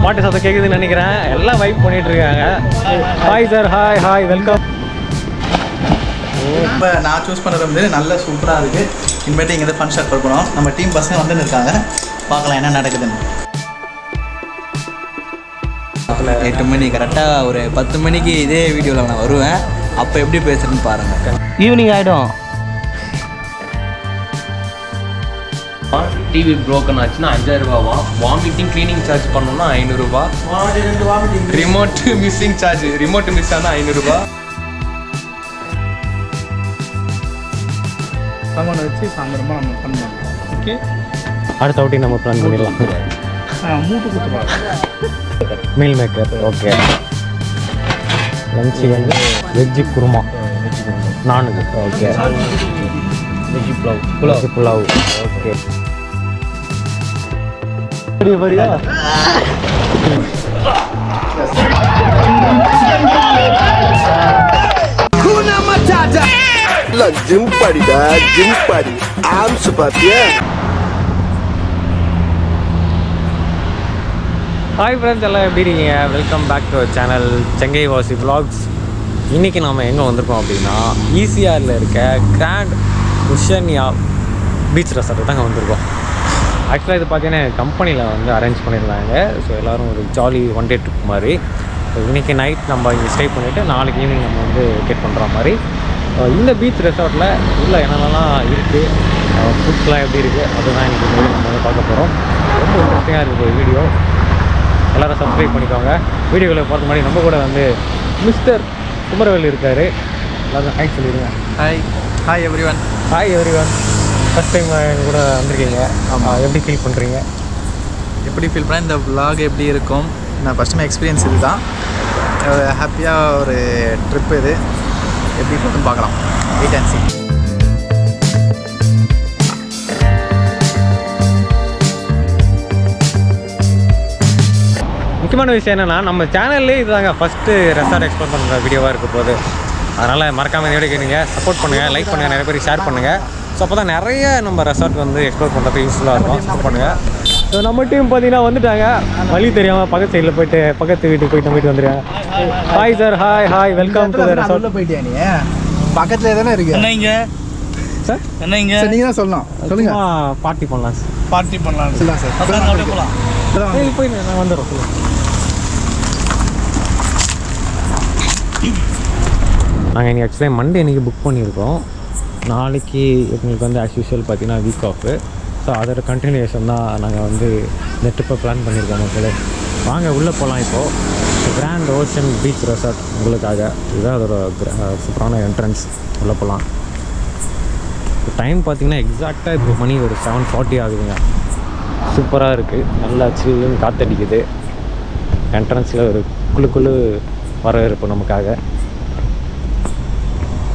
பாட்டு சத்தம் கேட்குதுன்னு நினைக்கிறேன். எல்லாம் வைப் பண்ணிட்டு இருக்காங்க. Hi sir, hi welcome. இப்போ நான் சூஸ் பண்ணுறது வந்து நல்ல சூப்பராக இருக்குது. இனிமேட்டு இங்கே ஃபன் ஸ்டார்ட் பண்ணணும். நம்ம டீம் பசங்க வந்துன்னு இருக்காங்க, பார்க்கலாம் என்ன நடக்குதுன்னு. 8 மணி கரெக்டாக ஒரு 10 மணிக்கு இதே வீடியோவில் நான் வருவேன். அப்போ எப்படி பேசுகிறேன்னு பாருங்கள். ஈவினிங் ஆகிடும். டிவி ப்ரோக்கன் ஆச்சுன்னா 5000 ரூபாவா, வாமிட்டிங் க்ளீனிங் சார்ஜ் பண்ணோம்னா 500 ரூபா, remote missing charge, remote miss ஆனால் 500 ரூபா. சாமானை வச்சு சாயந்தரமாக நம்ம பண்ணலாம். ஓகே, அடுத்த அவுட்டிங் நம்ம பிளான் பண்ணிடலாம். மூட்டு கொடுத்துருவாங்க. Meal maker. ஓகே, லஞ்சு வந்து வெஜ்ஜு குருமா, நானுக்கு. Okay, veg pulao. ஓகே, வரியா ஜிம் பாடிடா, ஜிம் பாடி ஆம்ஸ் பாத்தியா. ஹாய் ஃப்ரெண்ட்ஸ், எல்லாம் எப்படி இருக்கீங்க? Welcome back to our channel Chengai Vasi vlogs. இன்றைக்கி நாம் எங்கே வந்திருக்கோம் அப்படின்னா ஈசிஆரில் இருக்க கிராண்ட் உஷன்யா பீச் ரெசார்ட்டு தாங்க வந்திருக்கோம். ஆக்சுவலாக இது பார்த்தீங்கன்னா கம்பெனியில் வந்து அரேஞ்ச் பண்ணியிருந்தாங்க. ஸோ எல்லோரும் ஒரு ஜாலி ஒன் டே ட்ரிப் மாதிரி. ஸோ இன்றைக்கி நைட் நம்ம இங்கே ஸ்டே பண்ணிவிட்டு நாளைக்கு ஈவினிங் நம்ம வந்து வெக்கேட் பண்ணுற மாதிரி. இந்த பீச் ரெசார்ட்டில் உள்ள என்னென்னலாம் இருக்குது, ஃபுட்ஸ்லாம் எப்படி இருக்குது, அதுதான் இன்றைக்கி நம்ம வந்து பார்க்க போகிறோம். ரொம்ப இன்ட்ரெஸ்டிங்காக இருக்குது ஒரு வீடியோ. எல்லோரும் சப்ஸ்கிரைப் பண்ணிக்கோங்க. வீடியோவில் போகிறதுக்கு முன்னாடி நம்ம கூட வந்து மிஸ்டர் குமரவேல் இருக்கார். எல்லோரும் ஹாய் சொல்லிடுங்க. Hi every one. First time எங்கள் கூட வந்திருக்கீங்க. ஆமாம், எப்படி ஃபீல் பண்ணுறீங்க? எப்படி ஃபீல் பண்ணால் இந்த vlog எப்படி இருக்கும்? நான் ஃபஸ்ட் டைம் எக்ஸ்பீரியன்ஸ் இது தான். ஒரு ஹாப்பியாக ஒரு ட்ரிப் இது. எப்படி இருக்குன்னு பார்க்கலாம். வெயிட் அண்ட் சீ. முக்கியமான விஷயம் என்னென்னா, நம்ம சேனல்லே இதுதாங்க ஃபஸ்ட்டு ரெசார்ட் எக்ஸ்ப்ளோர் பண்ணுற வீடியோவாக இருக்க போகுது. அதனால் மறக்காமல் இந்த வீடியோ கேளுங்க, சப்போர்ட் பண்ணுங்கள், லைக் பண்ணுங்கள், நிறைய பேர் ஷேர் பண்ணுங்கள். ஸோ அப்போ தான் நிறைய நம்ம ரெசார்ட் வந்து எக்ஸ்ப்ளோர் பண்ணுறதுக்கு யூஸ்ஃபுல்லாக இருக்கும். சப்போர்ட் பண்ணுங்கள். ஸோ நம்ம டீம் பார்த்தீங்கன்னா வந்துட்டாங்க. வழி தெரியாமல் பக்கத்து சைடில் போயிட்டு பக்கத்து வீட்டுக்கு போயிட்டு போயிட்டு வந்துடுங்க. Hi sir, hi welcome to the resort. போயிட்டியா நீ? பக்கத்தில் தானே இருக்கு. என்ன இங்கே சார்? என்ன இங்கே நீங்கள் தான் சொல்லணும். சொல்லுங்கள். பார்ட்டி பண்ணலாம் சார். பார்ட்டி பண்ணலாம் சொல்லலாம் சார். அப்படியே போகலாம். போய் நான் வந்துடுறோம். சொல்லுங்கள். நாங்கள் இன்றைக்கி ஆக்சுவலாக மண்டே இன்றைக்கி புக் பண்ணியிருக்கோம். நாளைக்கு எங்களுக்கு வந்து ஆஸ் யூஷுவல் பார்த்தீங்கன்னா வீக் ஆஃபு. ஸோ அதோட கண்டினியூஷன் தான் நாங்கள் வந்து இந்த ட்ரிப்பை பிளான் பண்ணியிருக்கோம். மக்களே வாங்க உள்ளே போகலாம். இப்போது கிராண்ட் ஓஷன் பீச் ரெசார்ட் உங்களுக்காக. இதுதான் அதோட சூப்பரான என்ட்ரன்ஸ். உள்ளே போகலாம். டைம் பார்த்திங்கன்னா எக்ஸாக்டாக இப்போ மணி ஒரு 7:40 ஆகுதுங்க. சூப்பராக இருக்குது. நல்லா சில்லுன்னு காற்றடிக்குது. என்ட்ரன்ஸில் ஒரு குழு வரவேற்பு நமக்காக.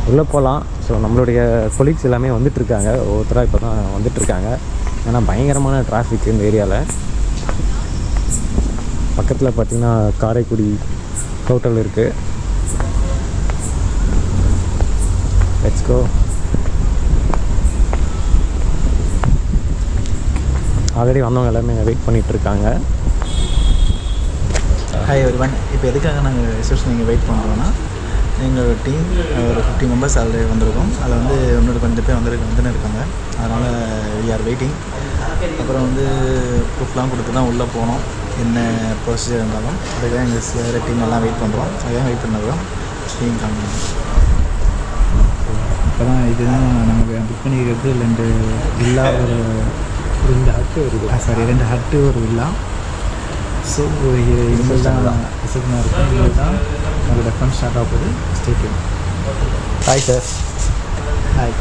உள்ளே போகலாம். ஸோ நம்மளுடைய கொலீக்ஸ் எல்லாமே வந்துட்டுருக்காங்க. ஒவ்வொருத்தராக இப்போ தான் வந்துட்டுருக்காங்க. ஏன்னா பயங்கரமான டிராஃபிக் இந்த ஏரியாவில். பக்கத்தில் பார்த்திங்கன்னா காரைக்குடி ஹோட்டல் இருக்குது. Let's go. ஆல்ரெடி வந்தவங்க எல்லாமே வெயிட் பண்ணிகிட்ருக்காங்க. Hi everyone. இப்போ எதுக்காக நாங்கள் ரிசப்ஷன் இங்கே வெயிட் பண்ணுறோன்னா, எங்களோட டீம் ஒரு 50 மெம்பர்ஸ் ஆல்ரெடி வந்திருக்கோம். அதில் வந்து இன்னொரு கொஞ்சம் பேர் வந்துன்னு இருக்காங்க. அதனால் வி ஆர் வெயிட்டிங். அப்புறம் வந்து ப்ரூஃப்லாம் கொடுத்து தான் உள்ளே போனோம். என்ன ப்ரொசீஜர் இருந்தாலும் அதுக்காக எங்கள் டீம் எல்லாம் வெயிட் பண்ணுறோம். அதுக்காக வெயிட் பண்ணுறோம். டீம் காமிங்க. இப்போ தான் இதுதான் நாங்கள் புக் பண்ணிக்கிறது. 2 வில்லா, ஒரு 2 ஹட்டு வருது. சாரி, 2 ஹட்டு ஒரு வில்லா. ஸோ இனிமேல் தான் ரிசப்ஷனாக இருக்கும். இனிமேல் தான் உங்களோட ஃபன் ஸ்டார்ட் ஆக போகுது. ஸ்டே. Hi sir. ஹாய்.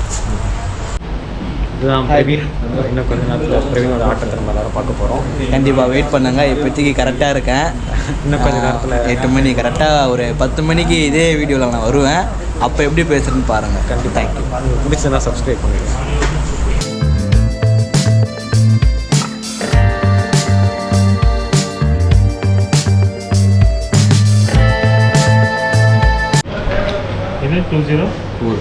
இதுதான் பிரவீன். இன்னும் கொஞ்சம் நேரத்தில் பிரவீனோட ஆட்டத்தை நம்ம எல்லாரும் பார்க்க போகிறோம். கண்டிப்பாக வெயிட் பண்ணுங்க. இப்போதைக்கு கரெக்டாக இருக்கேன். இன்னும் கொஞ்சம் நேரத்தில் 8 மணி கரெக்டாக ஒரு 10 மணிக்கு இதே வீடியோவில் நான் வருவேன். அப்போ எப்படி பேசுகிறேன்னு பாருங்கள். கண்டிப்பாக தேங்க்யூ. பிடிச்சதுன்னா சப்ஸ்கிரைப் பண்ணிடுங்க. இது 204.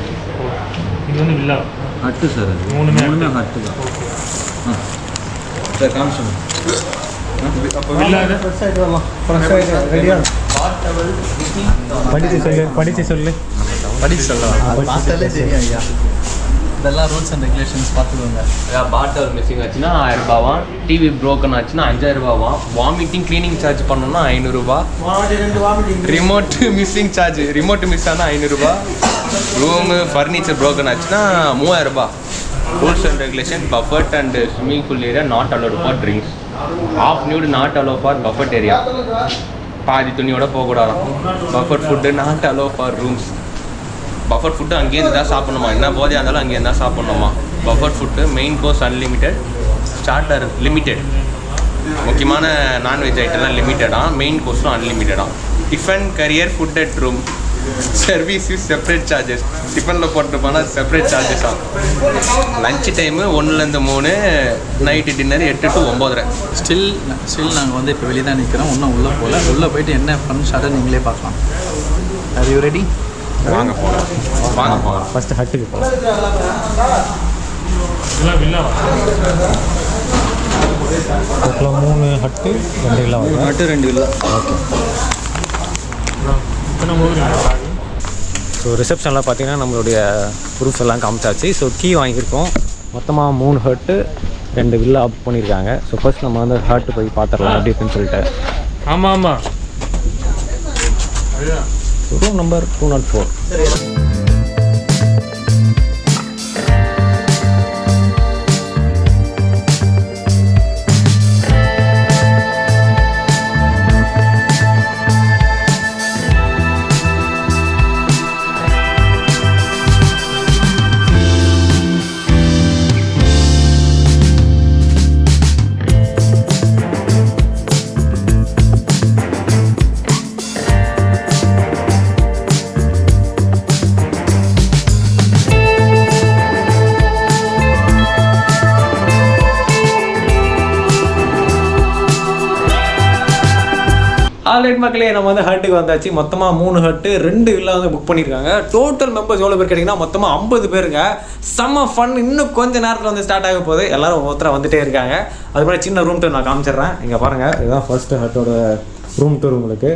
இது வந்து வில்லா ஹட்டு சார். அது 3 ஹட்டு தான். சார் காமிச்சு அப்போ வில்லா இது படிச்சு சொல்லு படிச்சு சொல்லலாம் பார்த்தாலே தெரியும் ஐயா. இதெல்லாம் ரூல்ஸ் அண்ட் ரெகுலேஷன்ஸ் பார்த்துக்கோங்க. பாட்டில் மிஸ்ஸிங் ஆச்சுன்னா 1000 ரூபாவாம், டிவி ப்ரோக்கன் ஆச்சுன்னா 5000 ரூபாவாம், வாமிட்டிங் க்ளீனிங் சார்ஜ் பண்ணோம்னா 500 ரூபா, remote missing charge remote miss ஆனால் 500 ரூபா, ரூமு ஃபர்னிச்சர் ப்ரோக்கன் ஆச்சுன்னா 3000 ரூபா. Rules and regulation buffet and swimming pool area not allowed for drinks. Half nude not allow for buffet area. பாதி துணியோட போகக்கூடாது. Buffet food not allow for rooms. Buffet food அங்கேருந்து தான் சாப்பிட்ணுமா, என்ன போதையாக இருந்தாலும் அங்கேருந்து தான் சாப்பிட்ணுமா. Buffet food main course unlimited, starter limited. முக்கியமான நான்வெஜ் ஐட்டம்லாம் லிமிட்டடாக, main கோர்ஸும் அன்லிமிட்டடாக. Tiffin carrier food at room service is separate charges. டிஃபனில் போட்டு போனால் செப்பரேட் சார்ஜஸ் ஆகும். லன்ச் டைமு 1லேருந்து 3, நைட்டு டின்னர் 8 to 9. ஸ்டில் நாங்கள் வந்து இப்போ வெளியே தான் நிற்கிறோம். இன்னும் உள்ளே போகல. உள்ளே போயிட்டு என்ன ஃபன் ஷார்ட்டை நீங்களே பார்க்கலாம். Are you ready? வாங்க போகலாம். ஃபஸ்ட்டு ஹட்டுக்கு போகலாம். இதெல்லாம் வில்லாவா? டோட்டலாக 3 ஹட்டு 2 வில்லா வரும். மட்டும் 2 இல்லை. ஓகே. ஸோ ரிசப்ஷனில் பார்த்தீங்கன்னா நம்மளுடைய ப்ரூஃப்ஸ் எல்லாம் காமிச்சாச்சு. ஸோ கீ வாங்கியிருக்கோம். மொத்தமாக 3 ஹட்டு 2 வில்லா புக் பண்ணியிருக்காங்க. ஸோ ஃபர்ஸ்ட் நம்ம வந்து ஹட்டு போய் பார்த்துடலாம் எப்படி இருக்குன்னு சொல்லிட்டு. ஆமாம் ரூம் நம்பர் 204. ஆல்ரைட் மக்களே, நம்ம வந்து ஹட்டுக்கு வந்தாச்சு. மொத்தமாக 3 ஹட்டு 2 வில்லா வந்து புக் பண்ணியிருக்காங்க. டோட்டல் மெம்பர்ஸ் எவ்வளோ பேர் கேட்டிங்கன்னா மொத்தமாக 50 பேருங்க. செம்ம ஃபன். இன்னும் கொஞ்சம் நேரத்தில் வந்து ஸ்டார்ட் ஆக போகுது. எல்லோரும் ஒவ்வொருத்தராக வந்துகிட்டே இருக்காங்க. அது மாதிரி சின்ன ரூம் டூர் நான் காமிச்சிடுறேன். இங்கே பாருங்கள், இதுதான் ஃபர்ஸ்ட்டு ஹட்டோட ரூம் டூர். உங்களுக்கு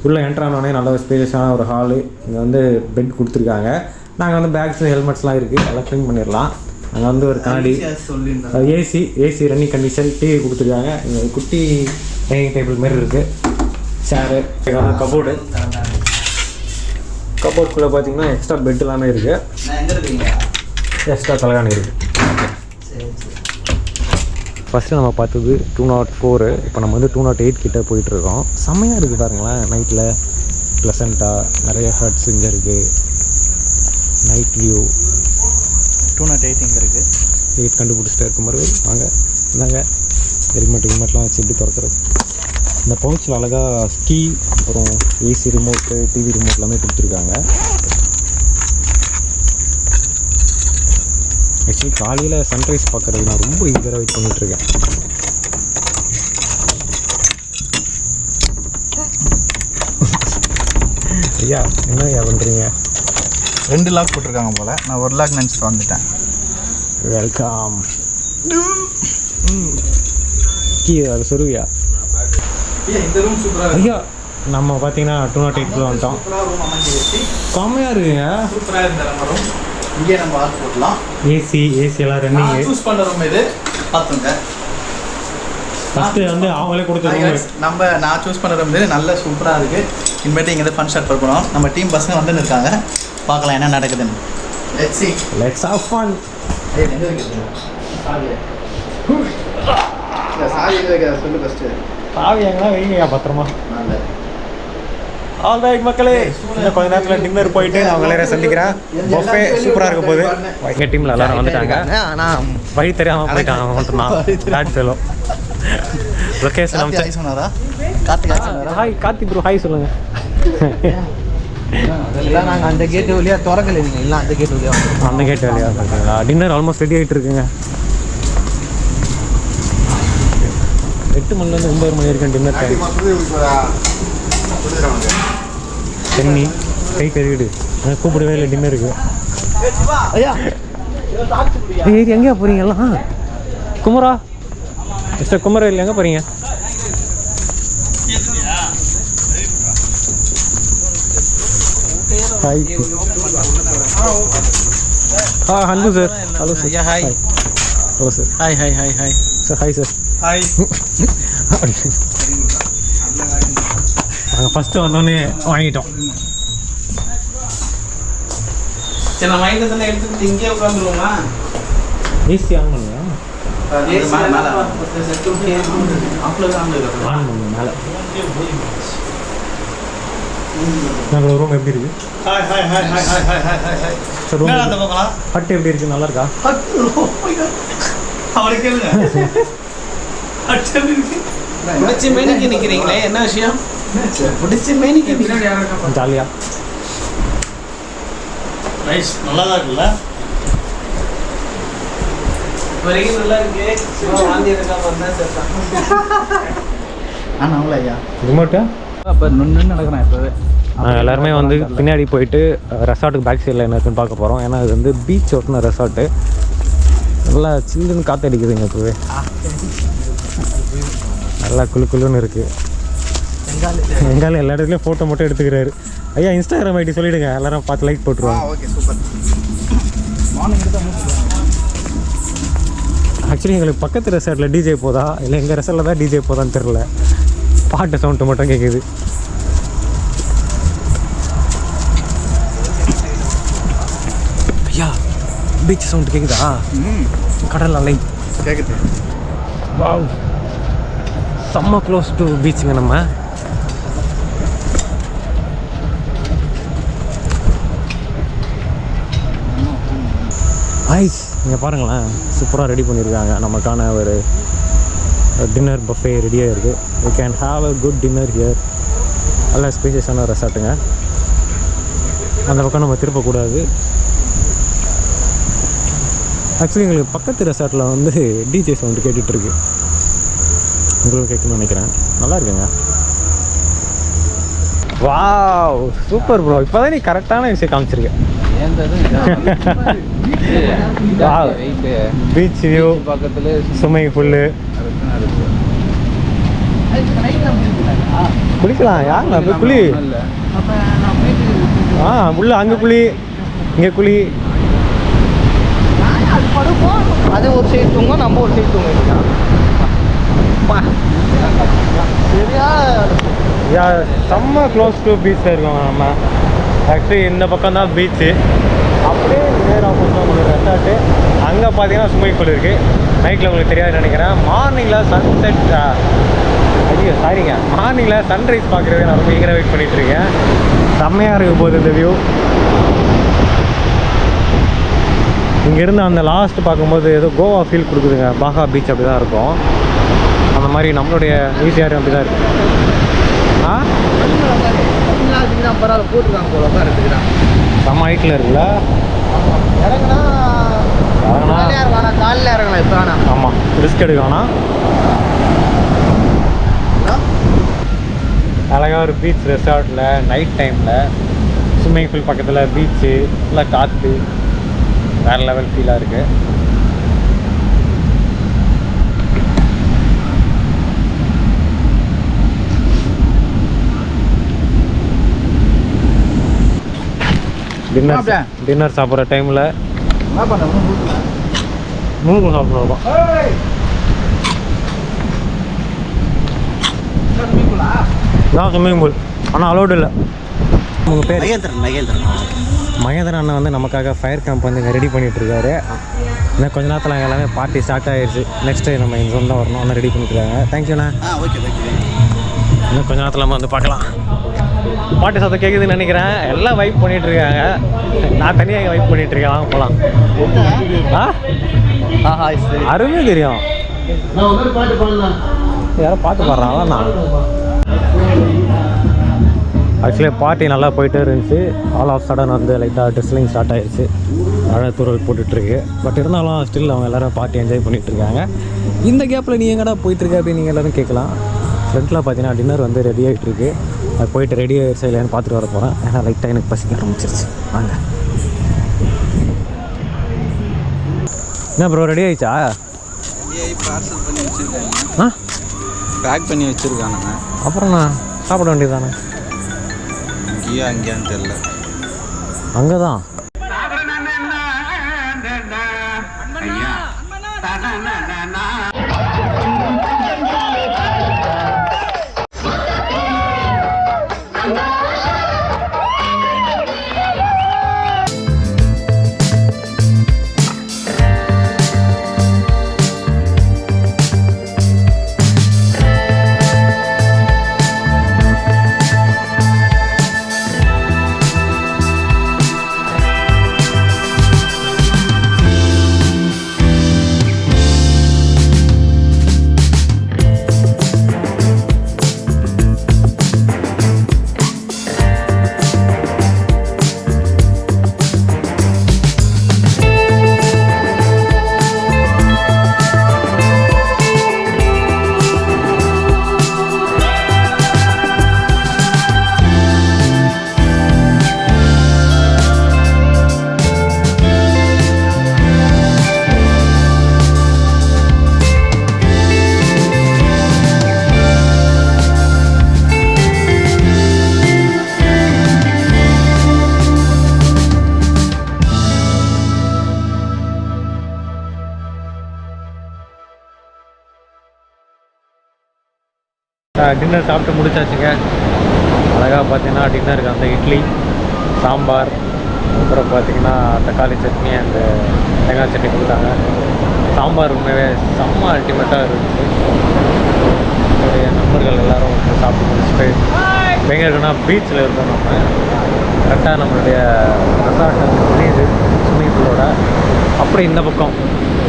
உள்ளே என்ட்ரு ஆனோடனே நல்ல ஒரு ஸ்பேஷியஸான ஒரு ஹாலு. இங்கே வந்து பெட் கொடுத்துருக்காங்க. நாங்கள் வந்து பேக்ஸ் ஹெல்மெட்ஸ்லாம் இருக்குது, எல்லாம் க்ளீன் பண்ணிடலாம். அங்கே வந்து ஒரு கண்ணாடி, ஏசி ரன்னிங் கண்டிஷன், டிவி கொடுத்துருக்காங்க. இங்கே குட்டி டைனிங் டேபிள் மாரி இருக்குது. சேரு, கபோர்டு. கபோர்டுக்குள்ளே பார்த்தீங்கன்னா எக்ஸ்ட்ரா பெட் எல்லாமே இருக்குது. எக்ஸ்ட்ரா தலைகாணி இருக்குது. ஃபஸ்ட்டு நம்ம பார்த்தது 204. இப்போ நம்ம வந்து 208 கிட்டே போயிட்டுருக்கோம். செம்மையாக இருக்குது பாருங்களேன். நைட்டில் ப்ளசண்ட்டாக நிறைய ஹட்ஸ் இங்கே இருக்குது. Night view. 208 இங்கே இருக்குது. 8 கண்டுபிடிச்சிட்டே இருக்கும் மாதிரி வாங்க. இந்தாங்க ஹெல்மெட்லாம் வச்சு எப்படி திறக்கிறது. இந்த பவுச்சில் அழகாக ஸ்கீ, அப்புறம் ஏசி ரிமோட்டு, டிவி ரிமோட் எல்லாமே கொடுத்துருக்காங்க. ஆக்சுவலி காலையில் சன்ரைஸ் பார்க்குறது நான் ரொம்ப ஈகராக வெயிட் பண்ணிகிட்ருக்கேன். ஐயா என்ன ஐயா பண்ணுறீங்க? 2 லாக் போட்டிருக்காங்க போல். நான் 1 லாக் நினச்சிட்டு வந்துட்டேன். வெல்கம். கீ அது சொருவியா? இந்த ரூம் சூப்பராக ஐயா நம்ம பார்த்தீங்கன்னா 208 வந்துட்டோம். செம்மையாக இருக்குங்க. சூப்பராக இருந்த நம்ம ரூம். இங்கே நம்ம ஆர்ட் போடலாம். ஏசி எல்லாம் ரன்னிங். சூஸ் பண்ண ரூம் இது பார்த்துங்க. ஃபஸ்ட்டு வந்து அவங்களே கொடுத்துருவாங்க. நான் சூஸ் பண்ண ரூம் இது நல்ல சூப்பராக இருக்குது. இனிமேட்டு இங்கே ஃபன் ஸ்டார்ட் பண்ணணும். நம்ம டீம் பசங்க வந்துன்னு இருக்காங்க. பார்க்கலாம் என்ன நடக்குதுன்னு. Let's have fun. சாவியாங்களா வைங்கய்யா பத்திரமா. ஆல்ரைட் மக்களே, இன்னும் கொஞ்ச நேரத்தில் டின்னர் போயிட்டு நான் உங்களை சந்திக்கிறேன். பஃபே சூப்பராக இருக்க போகுது. எங்கள் டீமில் எல்லாரும் வந்துட்டாங்க. ஆனால் வழி தெரியாமல் போயிட்டாங்க. மட்டும் ஃபெலோ லொக்கேஷன் அமைச்சு. ஹாய் கார்த்தி ப்ரோ, ஹாய் சொல்லுங்கள். நாங்கள் அந்த கேட்டு வழியாக திறக்கல. இல்லை அந்த கேட்டு வழியாக பார்த்தீங்களா? டின்னர் ஆல்மோஸ்ட் ரெடி ஆகிட்டு இருக்குங்க. 8 மணிலேருந்து 9 மணி வரைக்கும் டின்னர் டைம். தண்ணி கை கழுவிடு. கூப்பிடவே இல்லை டின்னருக்கு. எங்கேயா போகிறீங்க எல்லாம்? குமரா மிஸ்டர் குமரா இல்லை, எங்கே போகிறீங்க? Hi. Hello sir. Hello sir. Yeah, hi. Hello sir. Hi hi hi hi sir hi sir. Hi. நாங்கள் ஃபஸ்ட்டு வந்தோடனே வாங்கிட்டோம். சரி நான் வாங்கிட்டு தானே எடுத்துக்கிட்டு இங்கேயே உட்காந்துருவோமா? ஈஸி ஆன் பண்ணுங்க. ஆன் பண்ணுங்க மேலே. நம்மளோட ரூம் எப்படி இருக்கு? Hi hi hi hi hi hi hi hi. Sir room அந்த பக்கம் ஹட் எப்படி இருக்கு? நல்லா இருக்கா? அவளுக்கு கேளுங்க. பிடிச்சி மேனிக்கு நிற்கிறீங்களே, என்ன விஷயம்? பிடிச்சி மேனிக்கு ஜாலியா? நைஸ், நல்லா தான் இருக்குல்ல? வரைக்கும் நல்லா இருக்கு. வாந்தி எடுக்காம வந்தேன் சார். ஆனால் அவ்வளோ ஐயா ரிமோட்டா? அப்போ நின்று நடக்கிறேன் இப்போவே. எல்லாருமே வந்து பின்னாடி போயிட்டு ரெசார்ட்டுக்கு பேக் சைடில் என்ன இருக்குன்னு பார்க்க போகிறோம். ஏன்னா அது வந்து பீச் ஒட்டின ரெசார்ட்டு. நல்லா சில்லுன்னு காற்று அடிக்குதுங்க இப்போவே. நல்லா குளுன்னு இருக்குது. எங்கால எல்லா இடத்துலையும் ஃபோட்டோ மட்டும் எடுத்துக்கிறாரு. ஐயா இன்ஸ்டாகிராம் ஐடி சொல்லிவிடுங்க, எல்லாரும் பார்த்து லைக் போட்டுருவாங்க. Okay super. மார்னிங் எடுத்து ஆக்சுவலி எங்களுக்கு பக்கத்து ரெசார்ட்டில் டிஜே போதா இல்லை எங்கள் ரெசார்ட்டில் தான் டிஜே போதான்னு தெரில. பாட்டு சவுண்டு மட்டும் கேட்குது. ஐயா பீச் சவுண்டு கேட்குதா? கடல் அலை கேட்குது. வாவ், செம்ம க்ளோஸ் டு பீச்சுங்க. நம்ம ஐஸ் இங்கே பாருங்களேன், சூப்பராக ரெடி பண்ணியிருக்காங்க. நமக்கான ஒரு டின்னர் பஃபே ரெடியாக இருக்குது. We can have a good dinner here. நல்ல ஸ்பேஷியஸான ரெசார்ட்டுங்க. அந்த பக்கம் நம்ம திருப்பக்கூடாது. ஆக்சுவலி எங்களுக்கு பக்கத்து ரெசார்ட்டில் வந்து டிஜே சவுண்டு கேட்டுட்ருக்கு. உங்களுக்கு கேட்கணும்னு நினைக்கிறேன். நல்லா இருக்குங்க. Wow super bro. இப்போ தான் நீ கரெக்டான விஷயம் காமிச்சிருக்கேன். பீச் வியூ பக்கத்தில் ஸ்விம்மிங் ஃபுல்லு. குளிக்கலாம். யாருங்க போய் குளி? உள்ள அங்கே குளி, இங்கே குளி. அது ஒரு சைடு தூங்கும், நம்ம ஒரு சைடு தூங்கிக்கலாம். சரியா செம்ம க்ளோஸ் டு பீச்சில் இருக்கோங்க நம்ம. ஆக்சுவலி இந்த பக்கம் தான் பீச்சு, அப்படியே நேர் ஆப்போசிட் தான் உங்களுக்கு ரெசார்ட்டு. அங்கே பார்த்தீங்கன்னா ஸ்விம்மிங் பூல் இருக்குது. நைட்டில் உங்களுக்கு தெரியாதுன்னு நினைக்கிறேன். மார்னிங்கில் சன்செட், ஐயோ சாரிங்க, மார்னிங்கில் சன்ரைஸ் பார்க்குறதே நான் ரொம்ப ஈகராக வெயிட் பண்ணிகிட்ருக்கேன். செம்மையாக இருக்க போகுது இந்த வியூ. இங்கேருந்து அந்த லாஸ்ட் பார்க்கும்போது ஏதோ கோவா ஃபீல் கொடுக்குதுங்க. பாகா பீச் அப்படி தான் இருக்கும். அந்த மாதிரி நம்மளுடைய ஈஸியாக அப்படி தான் இருக்குது. பரவாயில்ல போட்டுருக்காங்க போல தான் இருக்குதுதான். செம்ம ஹைட்டில் இருக்குல்ல. இறங்குனா காலையில் இறங்கலாம். இப்போ வேணாம். ஆமாம், ரிஸ்க் எடுக்க வேணாம். அழகாக ஒரு பீச் ரெசார்ட்டில் நைட் டைமில் ஸ்விம்மிங் பூல் பக்கத்தில் பீச்சு, நல்லா காற்று, வேறு லெவல் ஃபீலாக இருக்குது. டின்னர் சாப்பிட்ற டைமில் மூணு சாப்பிடுவோம். நான் ஸ்விம்மிங் பூல் ஆனால் அலோடு இல்லை. உங்கள் பேர்? மகேந்திரன் அண்ணன் வந்து நமக்காக ஃபயர் கேம்ப் வந்து இங்கே ரெடி பண்ணிகிட்ருக்காரு. இன்னும் கொஞ்ச நேரத்தில் அங்கே எல்லாமே பார்ட்டி ஸ்டார்ட் ஆகிடுச்சு. நெக்ஸ்ட்டு நம்ம இங்கே சொந்தம் வரணும், ஒன்று ரெடி பண்ணிட்டுருக்காங்க. தேங்க்யூண்ணா. இன்னும் கொஞ்ச நேரத்தில் நம்ம வந்து பார்க்கலாம். பாட்டு சத்தம் கேட்குதுன்னு நினைக்கிறேன். எல்லாம் வைப் பண்ணிகிட்ருக்காங்க. நான் தனியாக இங்கே வைப் பண்ணிகிட்ருக்கேன். வாங்க போகலாம். அருமையாக தெரியும். யாரோ பாட்டு பாடுறாங்க. நான் ஆக்சுவலி பார்ட்டி நல்லா போயிட்டே இருந்துச்சு. ஆல் ஆஃப் சடன் வந்து லைட்டாக ட்ரெஸ்லிங் ஸ்டார்ட் ஆகிடுச்சு. மழை தூரல் போட்டுட்ருக்கு. பட் இருந்தாலும் ஸ்டில் அவங்க எல்லோரும் பார்ட்டி என்ஜாய் பண்ணிகிட்ருக்காங்க. இந்த கேப்பில் நீ எங்கடா போயிட்டுருக்க அப்படின்னு நீங்கள் எல்லோரும் கேட்கலாம். ஃப்ரெண்டில் பார்த்தீங்கன்னா டின்னர் வந்து ரெடி ஆகிட்டுருக்கு. அது போயிட்டு ரெடி ஆகிடுச்சு இல்லைன்னு பார்த்துட்டு வர போகிறேன். ஏன்னா லைட்டாக எனக்கு பசிக்க ஆரம்பிச்சிருச்சு. வாங்க. என்ன ப்ரோ ரெடி ஆகிடுச்சா? பார்சல் பண்ணி வச்சுருக்காங்க. பேக் பண்ணி வச்சுருக்கானுங்க. அப்புறம் நான் சாப்பிட வேண்டியது தானே. இங்கேயா அங்கேயான்னு தெரில. அங்கே தான். டின்னர் சாப்பிட்டு முடிச்சாச்சுங்க. அழகாக பார்த்தீங்கன்னா டின்னருக்கு அந்த இட்லி சாம்பார், அப்புறம் பார்த்தீங்கன்னா தக்காளி சட்னி அண்ட் தேங்காய் சட்னி கொடுத்தாங்க. சாம்பார் உண்மையே செம்ம அல்டிமேட்டாக இருந்துச்சு. என்னுடைய நண்பர்கள் எல்லோரும் சாப்பிட்டு முடிச்சுட்டு எங்கே இருக்குன்னா பீச்சில் இருக்கோம். நம்ம கரெக்டாக நம்மளுடைய ரெசார்ட் வந்து புரியுது ஸ்விம்மிங் பூலோட. அப்படி இந்த பக்கம்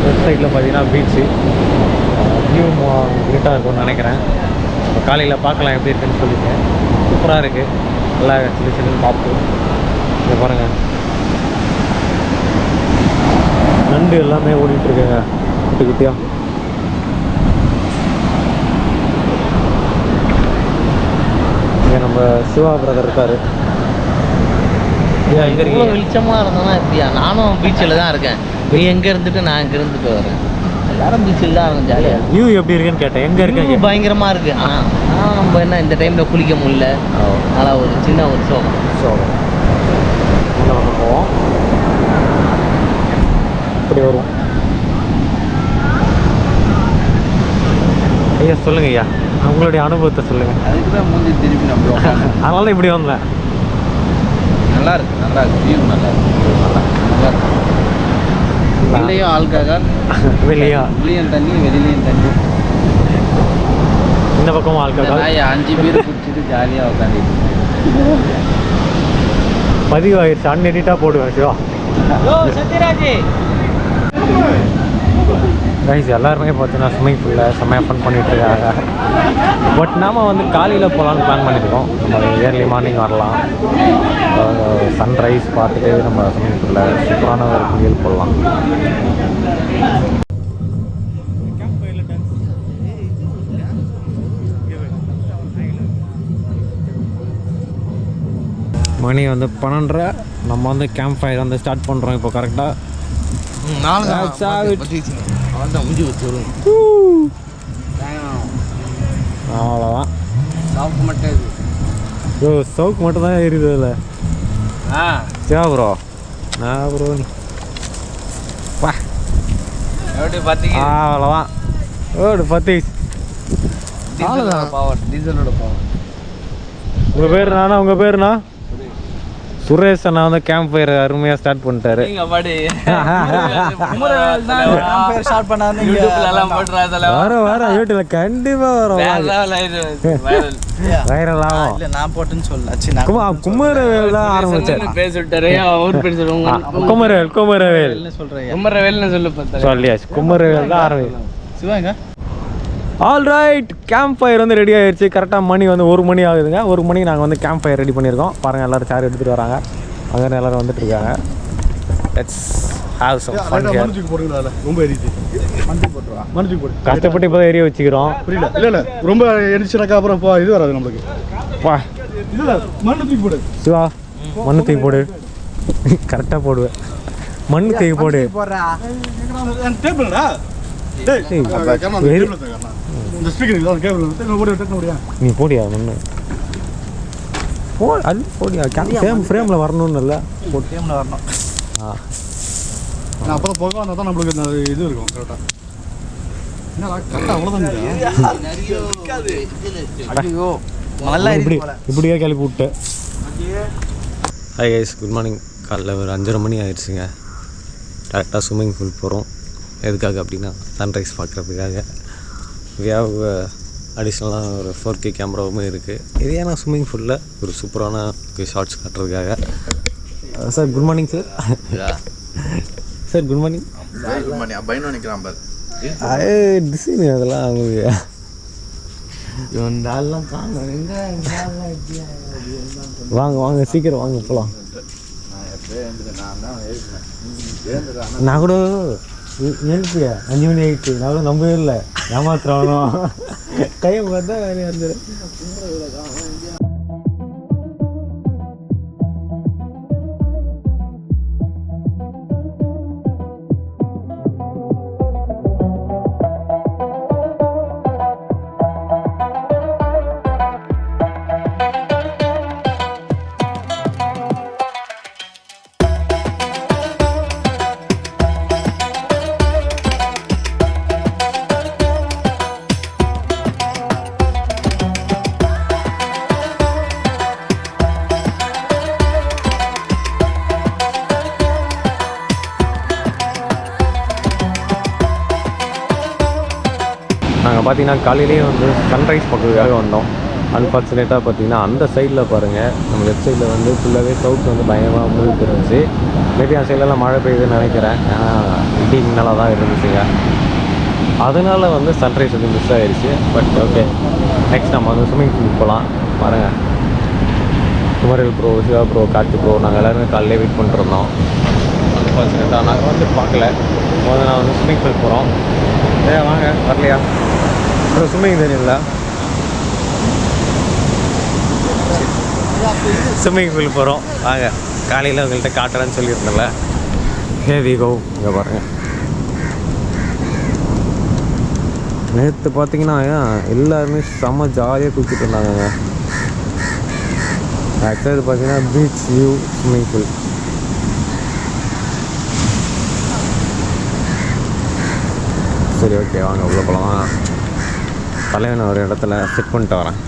லெஃப்ட் சைடில் பார்த்தீங்கன்னா பீச்சு வியூ நீட்டாக இருக்கும்னு நினைக்கிறேன். காலையில் பார்க்கலாம் எப்படி இருக்குன்னு சொல்லிட்டு. சூப்பராக இருக்குது, நல்லா சின்ன சின்ன பார்ப்போம். இங்கே பாருங்கள், நண்டு எல்லாமே ஓடிட்டுருக்குங்க குட்டி குட்டியாக. இங்கே நம்ம சிவா பிரதர் இருக்கார். இங்கே வெளிச்சமாக இருந்தோம்னா எப்படியா? நானும் பீச்சில் தான் இருக்கேன். நீ எங்கே இருந்துட்டு நான் எங்கே இருந்துட்டு வரேன். எல்லாரும் பீச்சில் தான் இருக்கும் ஜாலியாக. வியூ எப்படி இருக்குன்னு கேட்டேன். எங்கே இருக்கு? பயங்கரமாக இருக்குது. ஆனால் நம்ம என்ன இந்த டைமில் குளிக்க முடியல. அதனால் ஒரு சின்ன ஒரு சோகம். என்ன பண்ண போவோம், இப்படி வருவோம். ஐயா சொல்லுங்க ஐயா, உங்களுடைய அனுபவத்தை சொல்லுங்கள். அதுக்கு தான் மூஞ்சி திருப்பி நம்புறோம். அதனால தான் இப்படி வந்தேன். நல்லா இருக்கு வியூ நல்லா இருக்கு. வெளியும் ஆள்காக வெளியும் தண்ணி வெளியிலையும் தண்ணி. இந்த பக்கமும் ஆள்காக 5 பேர் குடிச்சிட்டு ஜாலியாக உட்காந்துட்டு பதிவாயிருச்சு. அன்எடிட்டாக போடுவேன் சிவா. கைஸ் எல்லாருமே பார்த்தீங்கன்னா ஸ்விம்மிங் பூலில் செம்மையாக ஃபன் பண்ணிகிட்ருக்காங்க. பட் நாம் வந்து காலையில் போகலான்னு பிளான் பண்ணியிருக்கோம். நம்ம ஏர்லி மார்னிங் வரலாம், சன்ரைஸ் பார்த்துட்டு நம்ம ஸ்விம்மிங் பூலில் சூப்பரான ஒரு குளியல் போடலாம். மணி வந்து 12:30. நம்ம வந்து கேம்ப் ஃபயர் வந்து ஸ்டார்ட் பண்ணுறோம் இப்போ கரெக்டாக. அவ்வளோதான். சவுக்கு மட்டும் தான் எரியுது அதில். சிவா ப்ரோ, நான் ப்ரோ வா அவ்வளோதான். ஓடு 10 பவர் டீசலோட பவர். உங்கள் பேர் நானா? உங்கள் பேருண்ணா? சுரேஷ் அண்ணா வந்து கேம்ப் ஃபயர் அருமையாக ஸ்டார்ட் பண்ணிட்டாரு. வர யூடியூப்ல கண்டிப்பாக வரும். வைரல் ஆகும். நான் போட்டுன்னு சொல்லலாம். குமரவேல் தான் ஆரம்பிச்சார். குமரவேல் சொல்லியாச்சு. குமரவேல் தான் ஆரம்பிச்சு. சிவாங்க ஆல் ரைட், கேம்ப் ஃபயர் வந்து ரெடி ஆகிடுச்சு. கரெக்டாக மணி வந்து 1 மணி ஆகுதுங்க. 1 மணிக்கு நாங்கள் வந்து கேம்ப் ஃபயர் ரெடி பண்ணியிருக்கோம். பாருங்கள், எல்லோரும் சேர் எடுத்துகிட்டு வராங்க. அங்கே எல்லோரும் வந்துட்டு இருக்காங்க. Let's have some fun here. ரொம்ப எரியுது. கஷ்டப்பட்டு இப்போ தான் எரிய வச்சுக்கிறோம். புரியல. இல்லை ரொம்ப எரிச்சுனாக்கா அப்புறம் இது வராது நம்மளுக்கு. வா இல்லை மண்ணு தூக்கி போடு சிவா, மண்ணு தூக்கி போடு. கரெக்டாக போடுவேன். மண்ணு தூக்கி போடு. நீ போடியா மண்ணு? அது போடியா ஃப்ரேமில் வரணும்னு இல்லை கேமில் வரணும். நான் அப்போ தான் போக வந்தால் தான் நம்மளுக்கு இந்த இது இருக்கும் கரெக்டாக. என்னடா கரெக்டாக அவ்வளோதான். ஐயோ நல்லா இப்படியே கிளப்பி விட்டு. Hi guys, good morning. காலைல ஒரு 5:30 மணி ஆயிடுச்சுங்க. டேரெக்டாக ஸ்விம்மிங் பூல் போகிறோம். எதுக்காக அப்படின்னா சன்ரைஸ் பார்க்குறதுக்காக. அடிஷ்னலாக ஒரு 4K கேமராவும் இருக்குது. இது ஏன்னா ஸ்விம்மிங் பூலில் ஒரு சூப்பரான ஷார்ட்ஸ் காட்டுறதுக்காக. Sir good morning sir. Sir good morning. Good morning. பையனும் நிற்கிறான் பாரு. டிசைன் அதெல்லாம் அவங்க வாங்க வாங்க சீக்கிரம் வாங்க போகலாம். நான் கூட எழுப்பிய 5 மணி ஆகிடுச்சு. நான் கூட நம்பவே இல்லை. ஏமாத்துறவனும் கையை பார்த்தா வந்து நாங்கள் பார்த்தீங்கன்னா காலையிலேயே வந்து சன்ரைஸ் பார்க்கறதுக்காக வந்தோம். அன்ஃபார்ச்சுனேட்டாக பார்த்தீங்கன்னா அந்த சைடில் பாருங்கள், நம்ம லெஃப்ட் சைடில் வந்து ஃபுல்லாகவே சவுத் வந்து பயங்கரமாக முழுக்க இருந்துச்சு. மேபி அந்த சைட்லலாம் மழை பெய்யுதுன்னு நினைக்கிறேன். ஏன்னா இடி நல்லா தான் இருந்துச்சுங்க. அதனால் வந்து சன்ரைஸ் வந்து மிஸ் ஆகிடுச்சு. பட் ஓகே, நெக்ஸ்ட் நம்ம வந்து ஸ்விம்மிங் பூல் போகலாம். பாருங்கள், Kumaral bro, Siva bro, Karthi bro, நாங்கள் எல்லோருமே காலையிலே வெயிட் பண்ணிட்டுருந்தோம். அன்ஃபார்ச்சுனேட்டாக நாங்கள் வந்து பார்க்கல. முதல்ல நான் வந்து ஸ்விம்மிங் பூல் போகிறோம். வாங்க, வரலையா அப்புறம் ஸ்விம்மிங் தெரியுங்களா? ஸ்விம்மிங் பூல் போகிறோம் வாங்க. காலையில் உங்கள்கிட்ட காட்டுறேன்னு சொல்லியிருந்தேன்ல. ஹேவி கோ. இங்கே பாருங்கள், நேற்று பார்த்தீங்கன்னா எல்லாருமே செம்ம ஜாலியாக குளிச்சுட்டு இருந்தாங்க. ஆக்சுவலாக இது பார்த்தீங்கன்னா பீச் வியூ ஸ்விம்மிங் பூல். சரி ஓகே, வாங்க உள்ள போகலாம். தலைவனை ஒரு இடத்துல செட் பண்ணிட்டு வரேன்.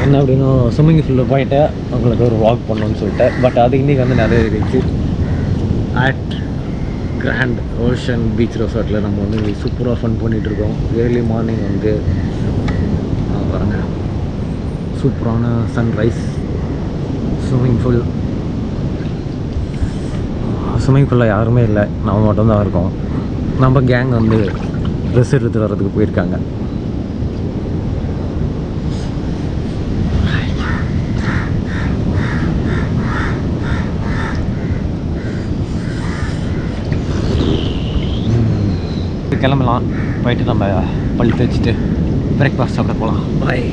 என்ன அப்படின்னா ஸ்விம்மிங் பூலில் போயிட்டு உங்களுக்கு ஒரு வாக் பண்ணணும்னு சொல்லிட்டு. பட் அது இன்றைக்கி வந்து நிறைய இருந்துச்சு. அட் கிராண்ட் ஓஷன் பீச் ரெசார்ட்டில் நம்ம வந்து சூப்பராக ஃபன் பண்ணிகிட்ருக்கோம். ஏர்லி மார்னிங் வந்து பாருங்கள், சூப்பரான சன்ரைஸ். ஸ்விம்மிங் பூலில் யாருமே இல்லை, நம்ம மட்டும்தான் இருக்கோம். நம்ம கேங் வந்து ட்ரெஸ் எடுத்துகிட்டு வர்றதுக்கு போயிருக்காங்க. கிளம்பலாம். போயிட்டு நம்ம பள்ளி தேய்ச்சிட்டு பிரேக்ஃபாஸ்ட் சாப்பிட போகலாம். பாய்.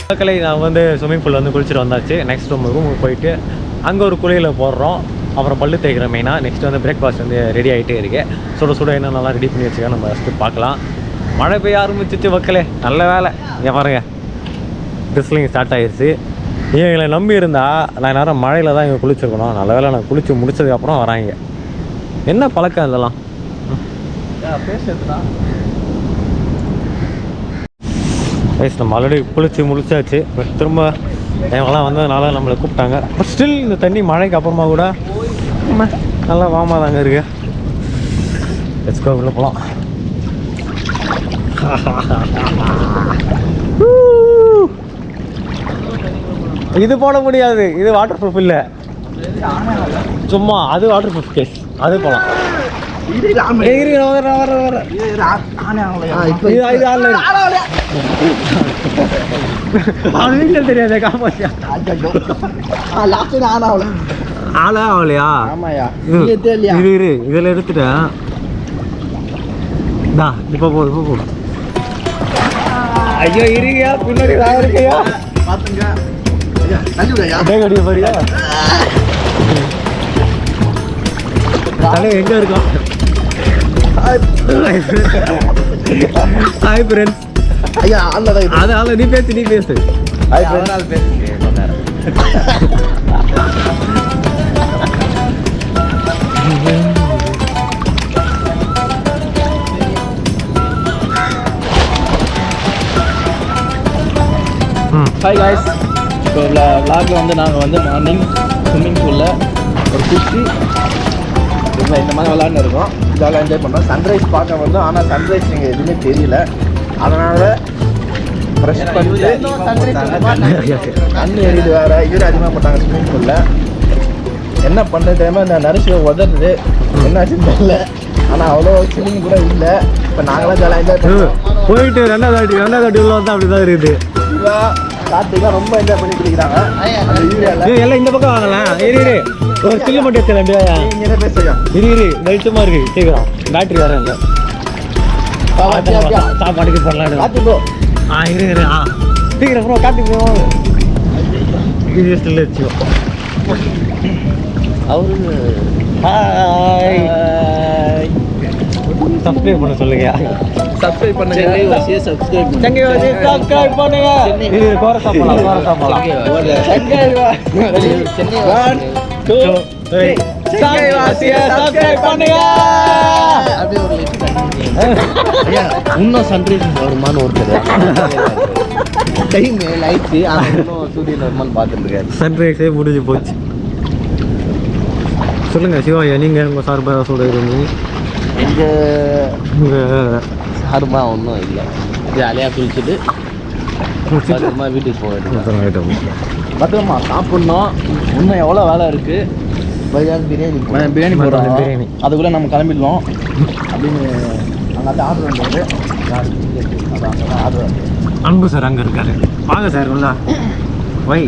மக்களை நான் வந்து ஸ்விம்மிங் பூலில் வந்து குளிச்சுட்டு வந்தாச்சு. நெக்ஸ்ட் நம்ம ரூமுக்கு போயிட்டு அங்கே ஒரு குளியில் போடுறோம். அப்புறம் பல்லு தேய்க்கிற மெயினாக. நெக்ஸ்ட் வந்து பிரேக்ஃபாஸ்ட் வந்து ரெடி ஆகிட்டே இருக்கு. சுட என்னென்னலாம் ரெடி பண்ணி வச்சுக்க நம்ம ஃபஸ்ட்டு பார்க்கலாம். மழை பெய்ய ஆரம்பிச்சிச்சு மக்களே, நல்ல வேலை. இங்கே பாருங்க, ட்ரெஸ்லிங் ஸ்டார்ட் ஆகிடுச்சு. எங்களை நம்பி இருந்தால் நான் நேரம் மழையில் தான் இங்கே குளிச்சிருக்கணும். நல்ல வேலை நான் குளித்து முடிச்சதுக்கப்புறம் வராங்க. என்ன பழக்கம் இதெல்லாம்? வயசு நம்ம ஆல்ரெடி குளித்து முடிச்சாச்சு. பட் திரும்ப இவங்கெல்லாம் வந்ததுனால நம்மளை கூப்பிட்டாங்க. பட் ஸ்டில் இந்த தண்ணி மழைக்கு அப்புறமா கூட நல்லா வாமாக தாங்க இருக்கு. லெட்ஸ் கோ, உள்ள போகலாம். இது போட முடியாது, இது வாட்டர் ப்ரூஃப் இல்லை. சும்மா அது வாட்டர் ப்ரூஃப் கேஸ், அது போகலாம். வீட்டில் தெரியாத காப்பாசியா ஆளா ஆகலையா? இது இரு, இதில் எடுத்துட்டேன். இப்போ போ, இப்போ போ. ஐயோ இருங்கயா, பின்னாடி நான் இருக்கையா பாரியா தலை எங்க இருக்கோம்? Hi friends. அதனால நீ பேசு. அவரால் பேசுங்க கொஞ்ச நேரம். ஹாய் காய்ஸ், இப்போ விளாகில் வந்து நாங்கள் வந்து மார்னிங் ஸ்விம்மிங் பூலில் ஒரு குச்சி இந்த மாதிரி விளாட்னு இருக்கோம். இதெல்லாம் என்ஜாய் பண்ணுறோம். சன்ரைஸ் பார்க்க வந்தோம், ஆனால் சன்ரைஸ் நீங்கள் எதுவுமே தெரியல. அதனால் ஃப்ரெஷ் பண்ணிட்டு தண்ணி எரியுது வேறு, ஈரம் அதிகமாக போட்டாங்க ஸ்விம்மிங் பூலில். என்ன பண்ணுறது தெரியாமல் இந்த நரிசியை உதறது என்னாச்சுன்னு தெரியல. ஆனால் அவ்வளோ ஸ்விம்மிங் கூட இல்லை. இப்போ நாங்களாம் ஜாலியாக என்ஜாய் பண்ணுவோம். போயிட்டு ரெண்டாவது வாட்டி உள்ள வந்து அப்படி தான் இருக்குது. கார்த்திகா ரொம்ப என்ஜாய் பண்ணி குடிக்கிறாங்க. எல்லாம் இந்த பக்கம் வாங்கலாம். இரு ஒரு சில்லு மட்டும் எடுத்துலாம். இங்கே பேசுறியா? இரு வெளிச்சமா இருக்கு. சீக்கிரம் பேட்டரி வேற இல்லை. சாப்பாட்டுக்கு போடலாம். கார்த்தி ப்ரோ இரு சீக்கிரம் ப்ரோ காட்டி போவோம். வீடியோ ஸ்டில் வச்சுக்கோ. அவரு ஹாய், சப்ஸ்கிரைப் பண்ண சொல்லுங்க. சப்ஸ்கிரைப் பண்ணுங்க. சப்ஸ்கிரைப் பண்ணுங்க. இது கோர சாப்பிடலாம். சென்னை வாசியை சப்ஸ்கிரைப் பண்ணுங்க. அப்படியே ஒரு இன்னும் சன்ரைஸ் வருமானு ஒருத்தர் டைம் ஆயிடுச்சு. ஆனால் இன்னும் சூரியன் வருமானு பார்த்துட்டு இருக்காரு. சன்ரைஸே முடிஞ்சு போச்சு. சொல்லுங்க சிவாயா, நீங்கள் உங்கள் சார்பாக சொல்கிறீங்க. எங்கள் சார்பாக ஒன்றும் இல்லை, ஜாலியாக குளிச்சுட்டு பத்திரமா வீட்டுக்கு போயிட்டு பத்திரமா சாப்பிட்ணும். இன்னும் எவ்வளோ வேலை இருக்குது. பிரியாணி போடுறோம். பிரியாணி அதுக்குள்ளே நம்ம கிளம்பிடுவோம் அப்படின்னு அங்கே ஆர்டர் வந்தது. ஆர்டர் அன்பு சார் அங்கே இருக்காரு. வாங்க சார் உள்ள வை.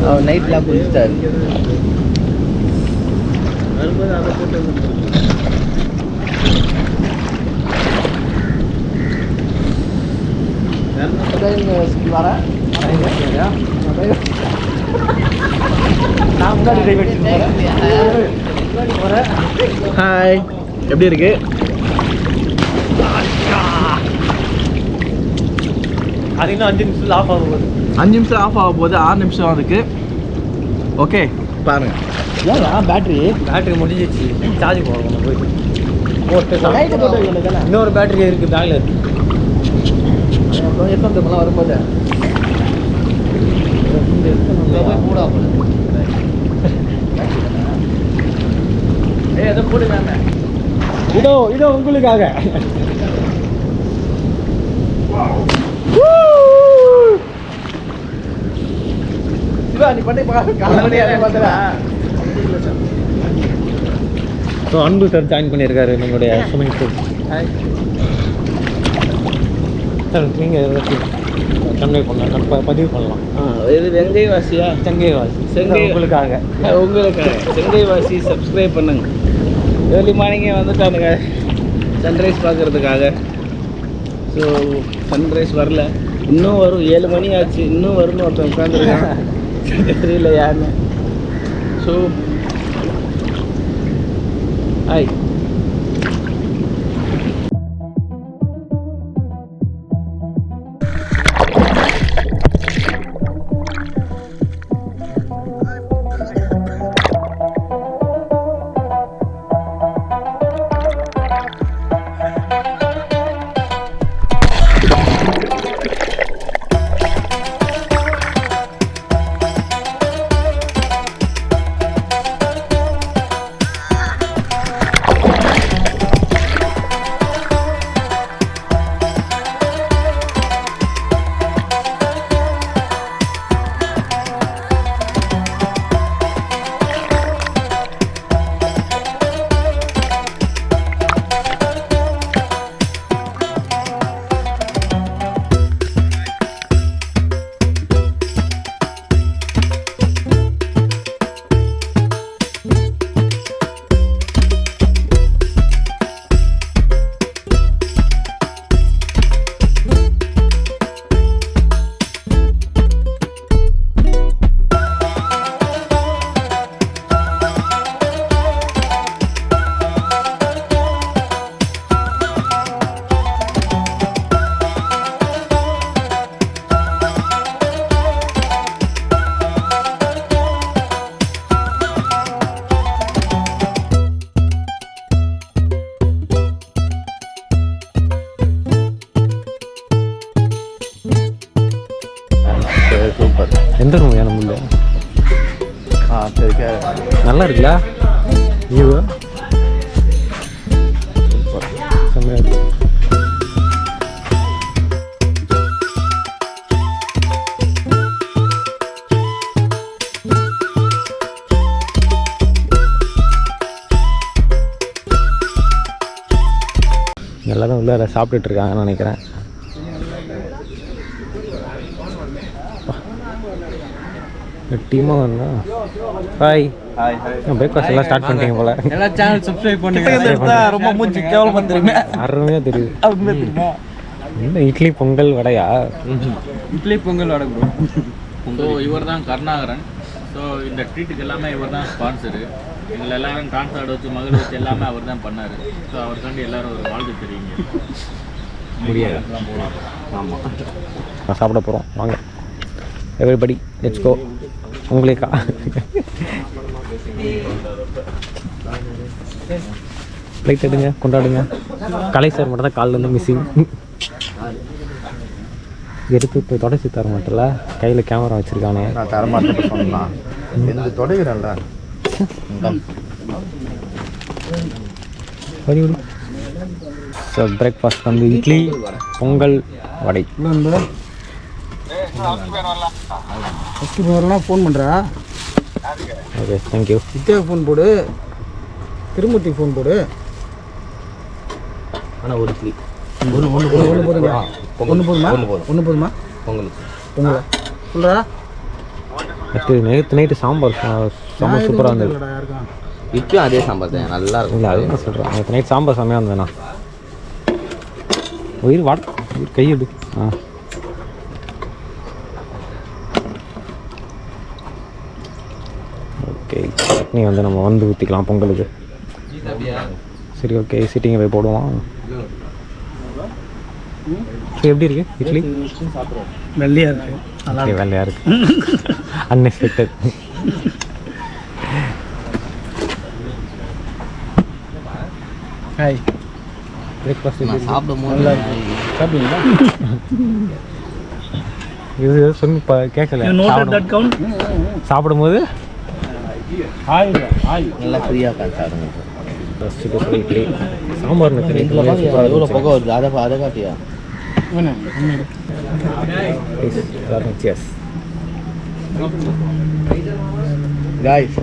அவர் நைட்லாம் குளிச்சிட்டாரு. வரேன். ஹாய், எப்படி இருக்கு? அது இன்னும் 5 நிமிஷத்தில் ஆஃப் ஆகும் போது. 5 நிமிஷம் ஆஃப் ஆக போகுது. 6 நிமிஷம் அதுக்கு. ஓகே பாருங்க. ஏன் பேட்டரி முடிஞ்சிச்சு. சார்ஜ் போடணும் போயிட்டு. இன்னொரு பேட்டரி இருக்குது பேக்கில் இருக்குது. எப்போ வரும்போது எதை போடுங்க. இதோ உங்களுக்காக. நீ பண்ணி பார்த்துடா. ஸோ அன்பு சார் ஜாயின் பண்ணியிருக்காரு நம்மளுடைய ஸ்விம்மிங் பூல். சார் நீங்கள் கன்வே பண்ணலாம், பதிவு பண்ணலாம். இது வெங்கைவாசியா? செங்கை உங்களுக்காக. செங்கைவாசி சப்ஸ்கிரைப் பண்ணுங்க. ஏர்லி மார்னிங்கே வந்துட்டானுங்க சன்ரைஸ் பார்க்குறதுக்காக. ஸோ சன்ரைஸ் வரல, இன்னும் வரும். 7 மணி ஆச்சு, இன்னும் வரும்னு ஒருத்தன் உட்காந்துருக்கான். தெரியல யாருன்னு. So hi. எந்த ரூம் வேணும் இல்லை சரி நல்லா இருக்குல்ல வியூ செம்மையாக இருக்கு. எல்லாரும் உள்ள சாப்பிட்டுட்டு இருக்காங்கன்னு நினைக்கிறேன். டீமாக வந்தா ஹாய் பிரேக்ஃபாஸ்ட் எல்லாம் ஸ்டார்ட் பண்ணிட்டீங்க போல. எல்லா சேனல் சப்ஸ்கிரைப் பண்ணுங்க. ரொம்ப மூஞ்சி கேவலம் வந்துருங்க. அருமையாக தெரியுது. இந்த இட்லி பொங்கல் வடையா? இட்லி பொங்கல் வடை ப்ரோ. ஸோ இவர் தான் கருணாகரன். ஸோ இந்த ட்ரீட்டுக்கு எல்லாமே இவர் தான் ஸ்பான்சரு. எங்களை எல்லாரும் டான்ஸ் ஆட வச்சு மகள் வச்சு எல்லாமே அவர் தான் பண்ணார். ஸோ அவருக்காண்டி எல்லாரும் ஒரு வாழ்த்து தெரியுங்க. முடியாது. ஆமாம் நான் சாப்பிட போகிறோம். வாங்க எவ்ரிபடி லெட்ஸ் கோ. உங்களுக்கா ப்ளைட் எடுங்க கொண்டாடுங்க. கலை சார் மட்டும் தான் காலிலேருந்து மிஸ்ஸிங். எடுத்து இப்போ தொடச்சி தர மாட்டல, கையில் கேமரா வச்சுருக்கானே. நான் தரமாட்டேன் சொன்னான். இந்த தொடங்கிறேன்ல. ஸோ பிரேக்ஃபாஸ்ட் வந்து இட்லி பொங்கல் வடை. ஃபஸ்ட்டு வரலாம் ஃபோன் பண்ணுறா. Okay thank you. நித்யா ஃபோன் போடு, திருமூர்த்தி ஃபோன் போடு. ஆனால் ஒரு இட்லி ஒன்று போதுங்க. ஒன்று போதுமா? ஒன்று போதுமா? பொங்கலுக்கு பொங்கல் சொல்கிறா. நேற்று நைட்டு சாம்பார் சாம்பார் சூப்பராக இருந்தது. யாருக்கும் இப்பயும் அதே சாம்பார் தான் நல்லா இருக்கும். இல்லை அது நான் சொல்கிறேன். நேற்று நைட் சாம்பார் செம்மையாக இருந்ததுண்ணா. உயிர் வாட உயிர் கையெடு. ஆ ஓகே சட்னி வந்து நம்ம வந்து ஊற்றிக்கலாம் பொங்கலுக்கு. சரி ஓகே சிட்டிங்கை போய் போடுவோம். சரி எப்படி இருக்கு இட்லி? வெள்ளையாக இருக்கு. ஓகே வெள்ளையாக இருக்கு. அன்எக்ஸ்பெக்டட். ஹாய் பிரேக்ஃபாஸ்ட் நான் சாப்பிடும்போது சாப்பிடுங்களா? இது சொல்லி கேட்கல. சாப்பிடும்போது ஹாய் ஹாய் நல்லா ஃப்ரீயாக உட்காந்து சாப்பிடுங்க. இட்லி சாம்பார் எவ்வளோ பக்கம் வருது அதை காட்டியா? காய்ஸ்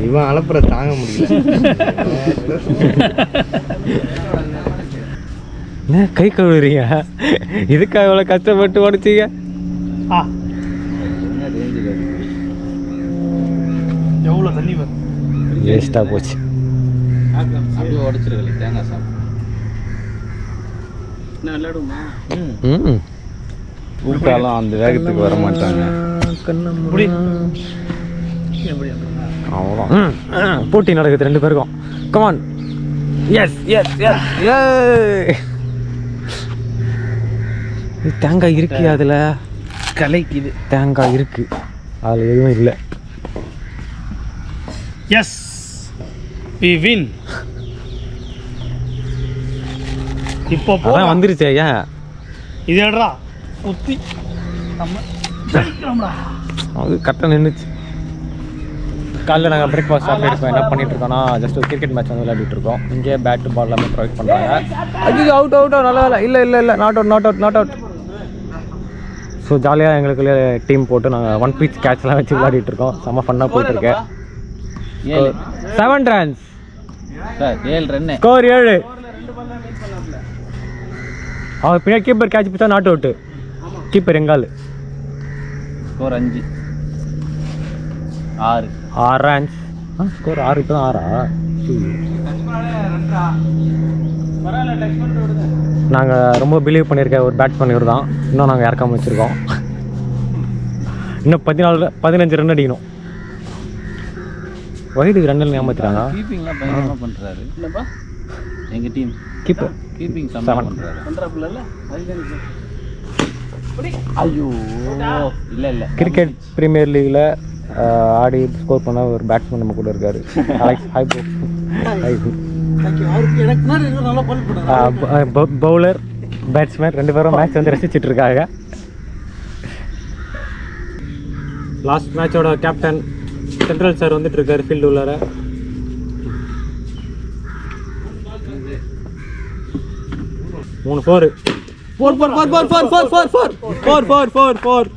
இவன் அனுப்புற தாங்க முடியல. என்ன கை கழுவுறீங்க? இதுக்காக எவ்வளோ கஷ்டப்பட்டு உடச்சிங்க? எவ்வளோ தண்ணி வரும்? வேஸ்ட்டாக போச்சு. அப்படியே உடச்சிருக்கல தேங்காய் சாப்பிட்டு. நான் விளையாடுமா? ம் கூப்பிட்டாலும் அந்த வேகத்துக்கு வர மாட்டாங்க. முடி அவ்வளோ போட்டி நடக்குது ரெண்டு பேருக்கும். கமான். எஸ் எஸ் எஸ் ஏ தேங்காய் இருக்கு அதில். கலைக்குது. தேங்காய் இருக்கு அதில் எதுவும் இல்லை. Yes we win. இப்போ அதான் வந்துருச்சு. ஏன் இது எடுறா குத்தி நம்ம ஜெயிக்கிறோம்டா. அது கரெக்டாக நின்றுச்சு. காலையில் நாங்கள் பிரேக்ஃபாஸ்ட் சாப்பிட்டு இருக்கோம். என்ன பண்ணிட்டு இருக்கோம்னா ஜஸ்ட் ஒரு கிரிக்கெட் மேட்ச் வந்து விளையாடிட்டு இருக்கோம். இங்கே பேட்டு பால் எல்லாமே ப்ரொவைட் பண்ணுறாங்க. அது அவுட் அவுட் நல்ல வேலை. இல்லை இல்லை இல்லை not out not out not out. So ஜாலியாக எங்களுக்குள்ளே டீம் போட்டு நாங்கள் ஒன் பீச் கேட்ச்லாம் வச்சு விளையாடிட்டு இருக்கோம். செம்ம ஃபன்னாக போயிட்டுருக்கேன். 7 runs சார் 7 ரன்னு. ஸ்கோர் 7. அவர் பின்னாடி கீப்பர் கேட்ச் பிடிச்சா நாட் அவுட்டு. கீப்பர் எங்கால். Score 5 6 runs. ஸ்கோர் 6. இப்போ தான் 6. நாங்கள் ரொம்ப பிலீவ் பண்ணியிருக்க ஒரு பேட்ஸ்மேன் இவர் தான். இன்னும் நாங்கள் இறக்காம வச்சுருக்கோம். இன்னும் 15 ரன் அடிக்கணும். வைடுக்கு ரன்னில் ஏமாத்துறாங்க. கீப்பிங்லாம் பயங்கரமாக பண்ணுறாரு. இல்லைப்பா எங்கள் டீம் கீப்பர் கீப்பிங் செம்ம பண்ணுறாரு. ஐயோ இல்லை இல்லை கிரிக்கெட் பிரீமியர் லீகில் ஆடி ஸ்கோர் பண்ண ஒரு பேட்ஸ்மேன் நம்ம கூட இருக்காரு. Alex hi bro. Bowler batsman ரெண்டு பேரும் மேட்ச் வந்து ரசிச்சுட்டு இருக்காங்க. லாஸ்ட் மேட்சோட கேப்டன் சென்ட்ரல் சார் வந்துட்டு இருக்காரு ஃபீல்டு உள்ளார. மூணு 4 4 4 4 4 4 4 4 4 4 4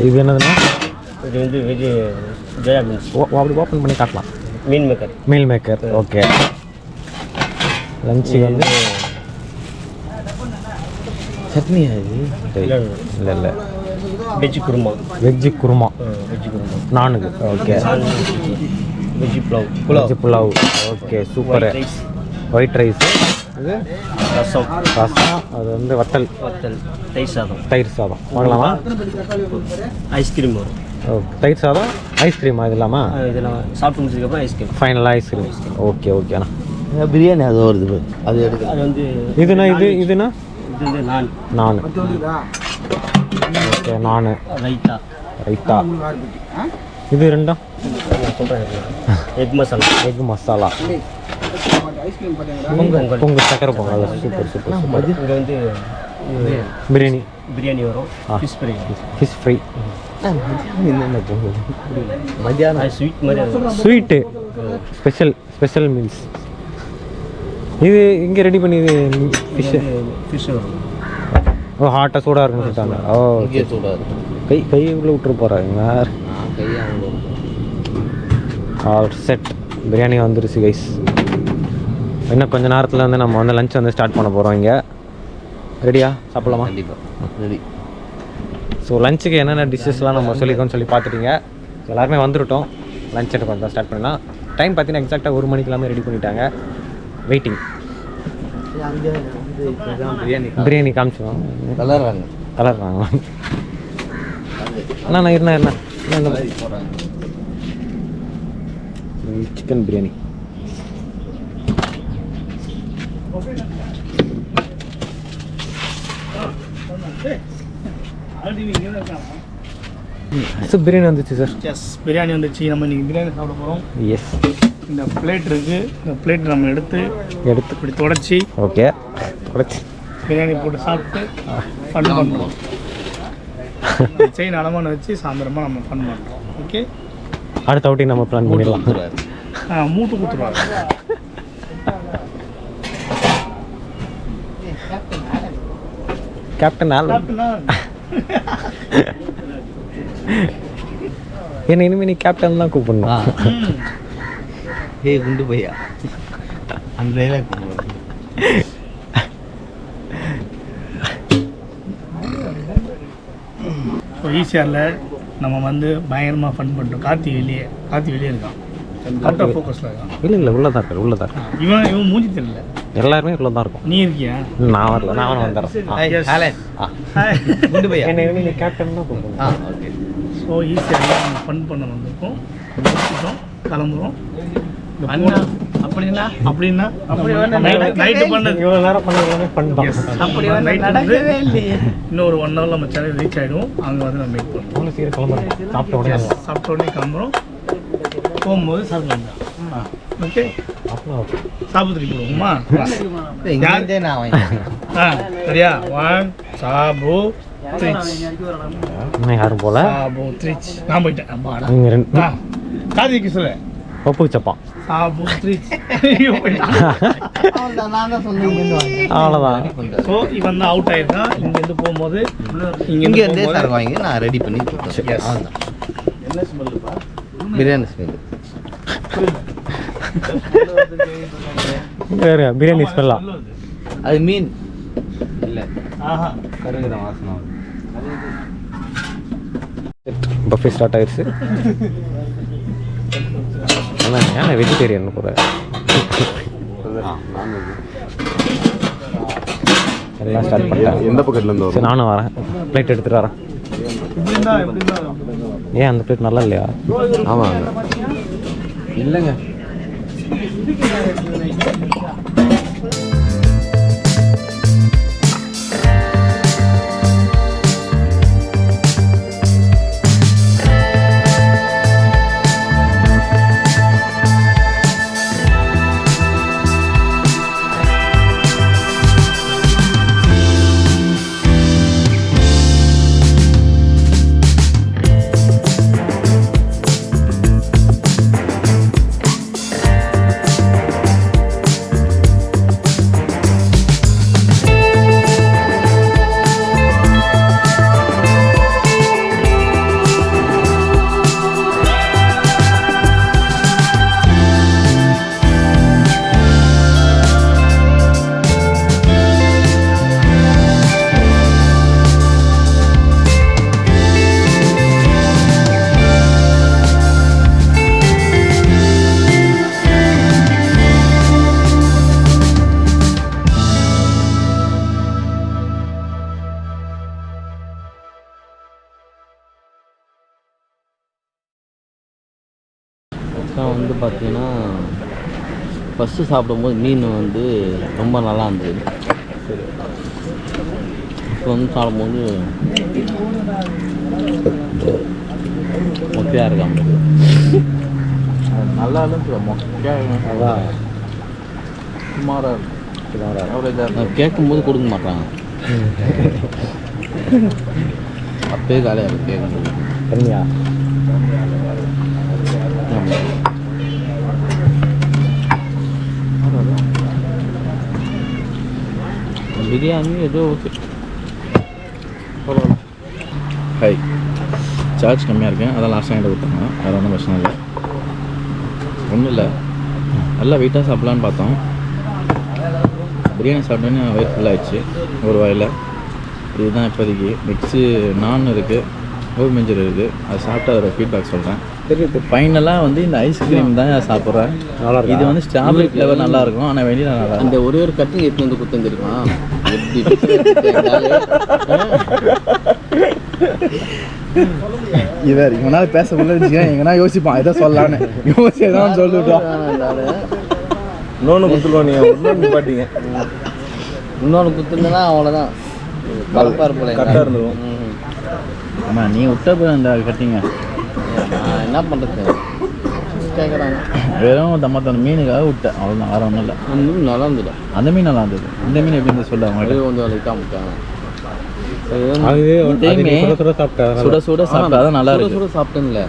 இது என்னதுன்னா இது வந்து வெஜ் ஜெயா மீன்ஸ் அப்படி ஓப்பன் பண்ணி காட்டலாம். Meal maker maker okay. Lunch வந்து சட்னியா இது? இல்லை இல்லை veg kurma. Veg kurma. Veg kurma நானுக்கு okay. Veg veg pulao okay super. White rice, இது ரசம், அது வந்து வத்தல், தயிர் சாதம் வாங்கலாமா? ஐஸ்கிரீம் வரும். ஓகே தயிர் சாதம் ஐஸ்கிரீமா? இது இல்லாமல் இதெல்லாம் சாப்பிட்டு முடிச்சதுக்கப்புறம் ஐஸ்கிரீம் ஃபைனலாக ஐஸ்கிரீம். ஓகே ஓகேண்ணா. பிரியாணி அது வருது அது எடுக்க. அது வந்து இதுனா இதுனா இது வந்து நான் ஓகே. நான் ரைத்தா. இது ரெண்டும் சொல்கிறேன். எக் மசாலா பொங்கல் சக்கரை பொங்கல் சூப்பர் சூப்பர் சூப்பர். இது வந்து பிரியாணி வரும். Fish fry. என்னென்ன பொங்கல் மத்தியானம் ஸ்வீட் மாதிரி ஸ்வீட்டு ஸ்பெஷல் மீல்ஸ். இது இங்கே ரெடி பண்ணி இது ஃபிஷ் வரும். ஓ ஹாட்டாக சூடாக இருக்குன்னு சொல்லிட்டாங்க. ஓ இங்கே சூடாக இருக்கும். கை உள்ள விட்டுரு போகிறாங்க. ஆல் செட் பிரியாணி வந்துருச்சு கைஸ். இன்னும் கொஞ்சம் நேரத்தில் வந்து நம்ம வந்து லஞ்ச் வந்து ஸ்டார்ட் பண்ண போகிறோம். இங்கே ரெடியா சாப்பிட்லாமா? கண்டிப்பாக ரெடி. ஸோ லஞ்சுக்கு என்னென்ன டிஷ்ஷஸ்லாம் நம்ம சொல்லிக்கோன்னு சொல்லி பார்த்துட்டீங்க. எல்லாருமே வந்துவிட்டோம். லஞ்ச் எடுத்து கொஞ்சம் ஸ்டார்ட் பண்ணலாம். டைம் பார்த்தீங்கன்னா எக்ஸாக்டாக 1 மணிக்கு எல்லாமே ரெடி பண்ணிட்டாங்க. வெயிட்டிங். பிரியாணி காமிச்சிடும். கலர்றாங்க அண்ணா என்ன சிக்கன் பிரியாணி. சார் பிரியாணி வந்துச்சு சார். எஸ் பிரியாணி வந்துச்சு. நம்ம இன்றைக்கி பிரியாணி சாப்பிட போகிறோம். எஸ் இந்த பிளேட் இருக்குது. இந்த பிளேட் நம்ம எடுத்து இப்படி தொடச்சி ஓகே தொடச்சி பிரியாணி போட்டு சாப்பிட்டு ஃபன் பண்ணுறோம். செயின் அடமான வச்சு சாயந்தரமாக நம்ம ஃபன் பண்ணுறோம். ஓகே அடுத்த அவுட்டிங் நம்ம பிளான் பண்ணிடலாம். மூட்டு கொடுத்துருவாங்க. கேப்டன் என்ன இனிமேல் நீ கேப்டன் தான் கூப்பிடணும். ஏய் குண்டு பையா அந்த ஸோ ஈஸியாரில் நம்ம வந்து பயங்கரமாக ஃபன் பண்ணிட்டோம். கார்த்தி வெளியே இருக்கான். அவுட் ஆஃப் ஃபோக்கஸில் இருக்கான். இல்லை உள்ளதான் இருக்காரு. இவன் மூஞ்சி தெரியல. எல்லாருமே உள்ள தான் இருக்கும். நீ இருக்கியா? நான் வரல. நான் வந்துடுறேன். குண்டு பையா என்ன இனிமேல் நீ கேப்டன் தான் கூப்பிடணும். ஓகே. ஸோ ஈஸியாக நம்ம ஃபன் பண்ண வந்திருக்கோம். கிளம்புறோம். அப்படின்னா நைட்டு பண்ணது இவ்வளோ நேரம் பண்ண எல்லாமே ஃபன் தான். இன்னொரு 1 hour நம்ம சென்னை ரீச் ஆகிடுவோம். அங்கே வந்து நம்ம வெயிட் பண்ணுவோம். அவ்வளோ சீக்கிரம் கிளம்புறேன். சாப்பிட்ட உடனே கிளம்புறோம். போகும்போது சாப்பிடலாம். ஓகே சாப்பிட்டு போடுவோமா? சரியா? 1 சாபு யாரும் போல நான் போயிட்டேன். காதிக்கு சொல்ல பப்பு சப்பான் சாபு அவ்வளோதான். ஸோ இவன் தான் அவுட் ஆயிருக்கான். இங்கேருந்து போகும்போது இங்கேருந்தே சார் வாங்கி நான் ரெடி பண்ணி என்ன ஸ்மெல்லுப்பா? பிரியாணி ஸ்மெல். பிரியாணி ஸ்மெல்லாம் அது மீன் இல்லை. கருகிற வாசனை. பஃபே ஸ்டார்ட் ஆயிடுச்சு. ஏன்னா வெஜிடேரியன் கூட எல்லாம் ஸ்டார்ட் பண்ணிட்டேன். எந்த பக்கத்துலேருந்து சரி நானும் வரேன். பிளேட் எடுத்துகிட்டு வரேன். ஏன் அந்த பிளேட் நல்லா இல்லையா? ஆமாங்க இல்லைங்க. மச்சான் வந்து பார்த்தீங்கன்னா ஃபஸ்ட்டு சாப்பிடும்போது மீன் வந்து ரொம்ப நல்லா இருந்தது. இப்போ வந்து சாப்பிடும்போது மொக்கையாக இருக்காம நல்லா இல்லைன்னு மொக்கையாக சுமாராக கேட்கும்போது கொடுக்க மாட்டாங்க. அப்பயே காலையாக இருக்குது கேட்கும்போது. கம்மியா பிரியாணி ஏதோ ஓகே. ஹை சார்ஜ் கம்மியாக இருக்கேன், அதான் லாஸ்ட் டைம் கொடுத்தாங்க. வேறு ஒன்றும் பிரச்சனை இல்லை, ஒன்றும் இல்லை. நல்லா வெயிட்டாக சாப்பிட்லான்னு பார்த்தோம். பிரியாணி சாப்பிட்டோன்னே வயிறு ஃபுல்லாகிடுச்சு ஒரு வாயில். இதுதான் இப்போதைக்கு. நெக்ஸ்ட்டு நான் இருக்குது, கோபி மஞ்சள் இருக்குது. அது சாப்பிட்டு அதோட ஃபீட்பேக் சொல்கிறேன். ஃபைனலாக வந்து இந்த ஐஸ்கிரீம் தான் சாப்பிட்றேன். இது வந்து ஸ்ட்ராபெரி ஃப்ளேவர் நல்லாயிருக்கும், ஆனால் வெளியில் நல்லா அந்த ஒரே ஒரு கட்டிங் எடுத்து வந்து கொடுத்துருந்துருமா எப்படி இவர் இவனால பேச முடியல. எங்கன்னா யோசிப்பான் எதை சொல்லலான்னு யோசிதான் சொல்லிவிட்டோம். இன்னொன்று கொடுத்துருவோம், நீங்கள் இன்னொன்று பாட்டிங்க. இன்னொன்று குத்துருந்தேன்னா அவ்வளோதான் கலப்பாக இருப்பல கரெக்டாக இருந்துடும். ஆமாம், நீ விட்ட போய் அந்த கட்டிங்க நான் என்ன பண்ணுறது கேட்குறாங்க. வெறும் தம்மத்தான மீனுக்காக விட்டேன், அவ்வளோதான், வேறு ஒன்றும் இல்லை. அந்த மீன் நல்லா இருந்தது. அந்த மீன் நல்லா இருந்தது. இந்த மீன் எப்படி இருந்து சொல்ல அது வந்து லைட்டாக முட்டாங்க. சுட சுட சாப்பிட்டா தான் நல்லா இருக்கு. சுட சாப்பிட்டேன்ல,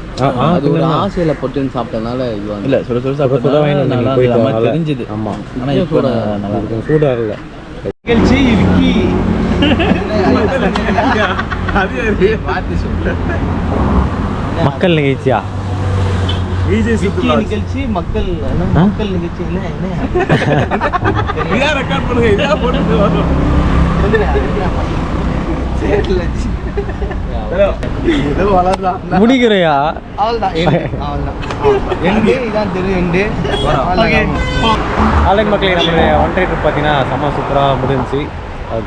அது ஒரு ஆசையில் போட்டுன்னு சாப்பிட்டனால இது வந்து இல்லை, சுட சுட சாப்பிட்டா நல்லா தெரிஞ்சுது. ஆமாம், ஆனால் இப்போ நல்லா இருக்கு. சூடாக இல்லை. நிகழ்ச்சி விக்கி மக்கள் நிகழ்ச்சியா? விக்கி நிகழ்ச்சி மக்கள் மக்கள் நிகழ்ச்சி இல்லை என்ன ரெக்கார்ட் பண்ணுங்க, இதான் போட்டு வரும். முடிக்கிறையா? ஆன்லைன் மக்களே, நம்மளுடைய ஒன் டே ட்ரிப் பார்த்தீங்கன்னா செம்ம சூப்பராக முடிஞ்சிச்சு.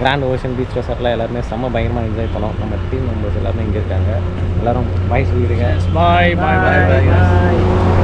கிராண்ட் ஓஷன் பீச் ரெசார்ட்டில் எல்லாருமே செம்ம பயங்கரமாக என்ஜாய் பண்ணோம். நம்ம டீம் மெம்பர்ஸ் எல்லாருமே இங்கே இருக்காங்க. எல்லோரும் பாய் சொல்லிடுங்க. பாய் பாய் பாய் பாய்.